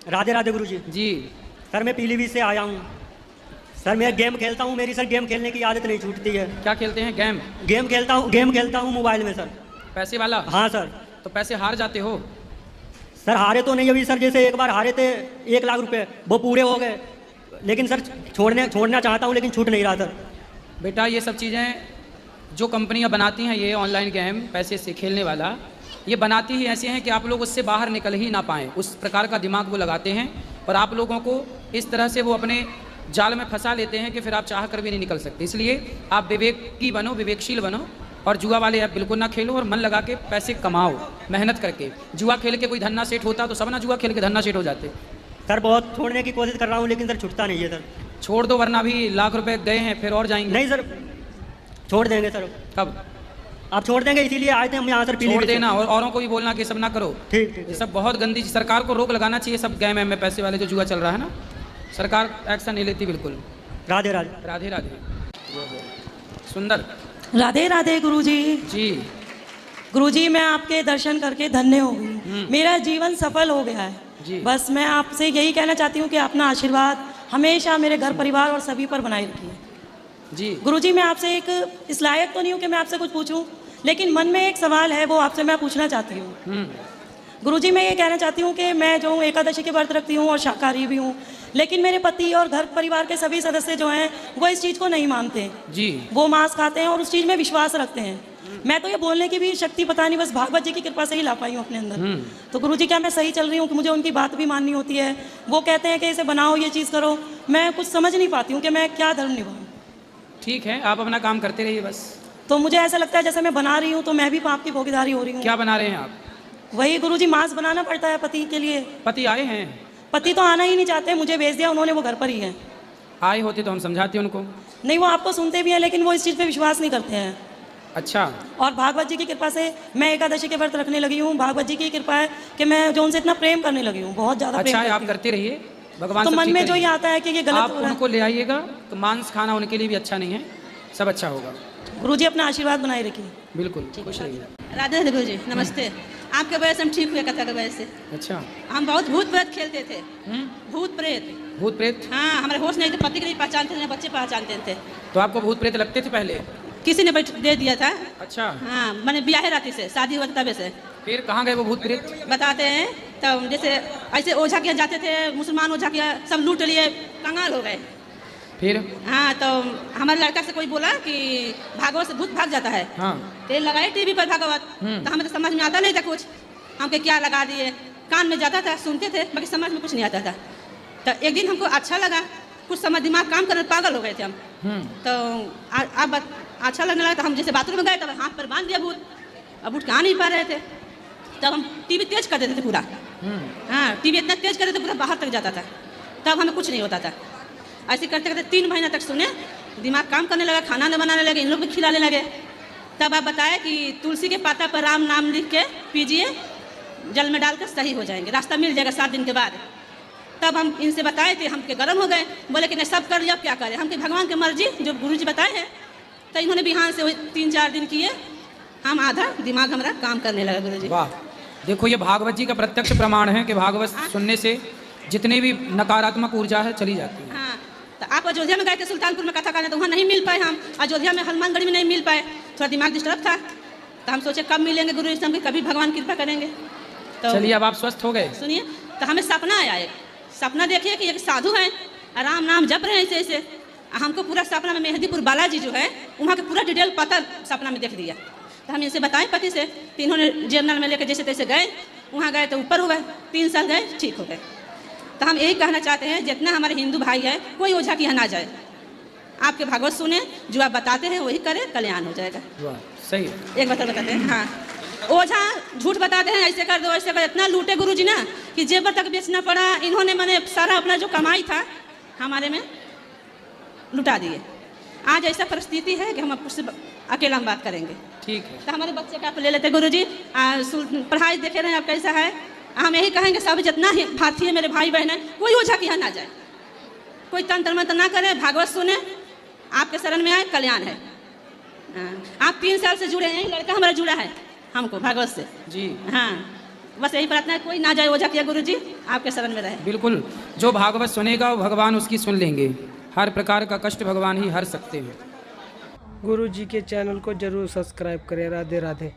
राधे राधे गुरुजी। जी sir मैं पीलीभीत से आया हूँ। सर मैं गेम खेलता हूँ, मेरी सर गेम खेलने की आदत नहीं छूटती है। क्या खेलते हैं? गेम? गेम खेलता हूँ मोबाइल में सर। पैसे वाला? हाँ सर। तो पैसे हार जाते हो? सर हारे तो नहीं, अभी सर जैसे एक बार हारे थे 1 लाख रुपए, वो पूरे हो गए, लेकिन सर छोड़ना चाहता हूँ लेकिन छूट नहीं रहा सर। बेटा ये सब चीज़ें जो कंपनियां बनाती हैं, ये ऑनलाइन गेम पैसे से खेलने वाला, ये बनाती ही ऐसे हैं कि आप लोग उससे बाहर निकल ही ना पाएँ। उस प्रकार का दिमाग वो लगाते हैं और आप लोगों को इस तरह से वो अपने जाल में फंसा लेते हैं कि फिर आप चाह कर भी नहीं निकल सकते। इसलिए आप विवेकी बनो, विवेकशील बनो, और जुआ वाले ऐप बिल्कुल ना खेलो और मन लगा के पैसे कमाओ मेहनत करके। जुआ खेल के कोई धन्ना सेठ होता तो सब ना जुआ खेल के धन्ना सेठ हो जाते। सर बहुत छोड़ने की कोशिश कर रहा हूँ लेकिन सर छूटता नहीं है सर। छोड़ दो, वरना भी लाख रुपए गए हैं, फिर और जाएंगे। नहीं सर छोड़ देंगे सर। कब? आप छोड़ देंगे, इसीलिए आए थे हम यहाँ सर। छोड़ देना और औरों को भी बोलना कि सब ना करो। ठीक ये सब बहुत गंदी चीज़, सरकार को रोक लगाना चाहिए सब गेम में पैसे वाले जो जुआ चल रहा है ना। सरकार एक्शन नहीं लेती बिल्कुल। राधे राधे। राधे राधे। सुंदर। राधे राधे गुरुजी। जी गुरुजी मैं आपके दर्शन करके धन्य हो गई, मेरा जीवन सफल हो गया जी। है। बस मैं आपसे यही कहना चाहती हूँ कि अपना आशीर्वाद हमेशा मेरे घर परिवार और सभी पर बनाए रखिए। जी गुरुजी मैं आपसे एक इस लायक तो नहीं हूँ कि मैं आपसे कुछ पूछूं, लेकिन मन में एक सवाल है, वो आपसे मैं पूछना चाहती हूँ। गुरुजी मैं ये कहना चाहती हूँ कि मैं जो हूँ एकादशी के व्रत रखती हूँ और शाकाहारी भी हूँ, लेकिन मेरे पति और घर परिवार के सभी सदस्य जो हैं वो इस चीज़ को नहीं मानते जी। वो मांस खाते हैं और उस चीज़ में विश्वास रखते हैं। मैं तो ये बोलने की भी शक्ति पता नहीं, बस भागवत जी की कृपा से ही ला पाई हूँ अपने अंदर। तो गुरुजी क्या मैं सही चल रही हूँ कि मुझे उनकी बात भी माननी होती है? वो कहते हैं कि इसे बनाओ, ये चीज़ करो, मैं कुछ समझ नहीं पाती हूँ कि मैं क्या धर्म निभाऊँ। ठीक है, आप अपना काम करते रहिए बस। तो मुझे ऐसा लगता है जैसे मैं बना रही हूँ तो मैं भी पाप की भागीदारी हो रही हूँ। क्या बना रहे हैं आप? वही गुरुजी मांस बनाना पड़ता है पति के लिए। पति आए हैं? पति तो आना ही नहीं चाहते, मुझे भेज दिया उन्होंने, वो घर पर ही है। आए होते तो हम समझाते उनको। नहीं वो आपको सुनते भी हैं लेकिन वो इस चीज़ पे विश्वास नहीं करते हैं। अच्छा। और भागवत जी की कृपा से मैं एकादशी के व्रत रखने लगी हूँ। भागवत जी की कृपा है कि मैं जो उनसे इतना प्रेम करने लगी हूँ, बहुत ज़्यादा अच्छा प्रेम है, आप करती करते रहिए, भगवान हूँ। तो सब मन ठीक में जो ये करेंगे। आता है कि ये गलत आप हो रहा है। उनको ले आइएगा तो मांस खाना उनके लिए भी अच्छा नहीं है, सब अच्छा होगा। गुरुजी अपना आशीर्वाद बनाए रखिए। बिल्कुल खुश रहिए। राधे राधे गुरुजी नमस्ते। आपके वजह से हम ठीक हुए, कथा की वजह से। अच्छा। हम बहुत भूत प्रेत खेलते थे। भूत प्रेत। भूत प्रेत? हाँ हमारे होश नहीं थे, पति के नहीं पहचानते थे, बच्चे पहचानते थे। तो आपको भूत प्रेत लगते थे पहले? किसी ने दे दिया था। अच्छा। हाँ मैंने ब्याह राती से, शादी हुआ था तबे से। फिर कहाँ गए वो भूत प्रेत? बताते हैं तब जैसे ऐसे ओझा के जाते थे, मुसलमान ओझा के सब लूट लिए, कंगाल हो गए। फिर? हाँ तो हमारे लड़का से कोई बोला कि भागवत से भूत भाग जाता है। हाँ। तेल लगाए टीवी पर भागवत, तो हमें तो समझ में आता नहीं था कुछ, हमके क्या लगा दिए, कान में जाता था सुनते थे बाकी समझ में कुछ नहीं आता था। तो एक दिन हमको अच्छा लगा, कुछ समझ दिमाग काम करने पागल हो गए थे हम। तो अब अच्छा लगने लगा तो हम जैसे बाथरूम में गए तब हाथ पर बांध दिया भूत, अब उठ के आ नहीं पा रहे थे। तब हम टीवी तेज कर देते थे पूरा। हाँ टीवी इतना तेज कर देते पूरा बाहर तक जाता था, तब हमें कुछ नहीं होता था। ऐसे करते करते 3 महीना तक सुने, दिमाग काम करने लगा, खाना न बनाने लगे, इन लोग भी खिलाने लगे। तब आप बताए कि तुलसी के पाता पर राम नाम लिख के पीजिए, जल में डालकर सही हो जाएंगे, रास्ता मिल जाएगा 7 दिन के बाद। तब हम इनसे बताए थे, हमके गर्म हो गए, बोले कि नहीं सब कर लिया, अब क्या करें, हमके भगवान की मर्जी जो गुरुजी बताए हैं। तो इन्होंने बिहान से 3-4 दिन किए, हम आधा दिमाग हमारा काम करने लगा गुरुजी। वाह, देखो ये भागवत जी का प्रत्यक्ष प्रमाण है कि भागवत सुनने से जितनी भी नकारात्मक ऊर्जा है चली जाती है। हाँ तो आप अयोध्या में गए थे सुल्तानपुर में कथा करने, तो वहाँ नहीं मिल पाए हम, अयोध्या में हनुमानगढ़ी में नहीं मिल पाए, थोड़ा दिमाग डिस्टर्ब था। तो हम सोचे कब मिलेंगे गुरु जी से, कभी भगवान कृपा करेंगे। तो चलिए अब आप स्वस्थ हो गए। सुनिए, तो हमें सपना आया, एक सपना देखिए कि एक साधु हैं, राम नाम जप रहे हैं ऐसे ऐसे। हमको पूरा सपना में मेहंदीपुर बालाजी जो है वहाँ का पूरा डिटेल पता सपना में देख दिया। तो हम इनसे बताएं पति से, तो इन्होंने जर्नल में लेकर जैसे तैसे गए, वहाँ गए तो ऊपर हो गए, 3 साल गए ठीक हो गए। तो हम यही कहना चाहते हैं जितना हमारे हिंदू भाई है, कोई ओझा की यहाँ ना जाए, आपके भागवत सुने, जो आप बताते हैं वही करें, कल्याण हो जाएगा। वाह सही। एक बात बताते हैं, हाँ ओझा झूठ बताते हैं, ऐसे कर दो ऐसे कर, इतना लूटे गुरुजी ना कि जेबर तक बेचना पड़ा। इन्होंने मैंने सारा अपना जो कमाई था हमारे में लुटा दिए। आज ऐसा परिस्थिति है कि हम आपसे अकेला हम बात करेंगे। ठीक है। तो हमारे बच्चे का आप ले लेते गुरुजी, पढ़ाई देखे रहे हैं आप कैसा है। हम यही कहेंगे सब जितना ही भाती है मेरे भाई बहन है, कोई ओझा के यहाँ ना जाए, कोई तंत्र मंत्र ना करे, भागवत सुने, आपके शरण में आए, कल्याण है। आप 3 साल से जुड़े हैं, लड़का हमारा जुड़ा है हमको भागवत से जी। हाँ बस यही प्रार्थना है, कोई ना जाए ओझा किया गुरु जी, आपके शरण में रहे। बिल्कुल, जो भागवत सुनेगा वो भगवान उसकी सुन लेंगे। हर प्रकार का कष्ट भगवान ही हर सकते हैं। गुरु जी के चैनल को जरूर सब्सक्राइब करें। राधे राधे।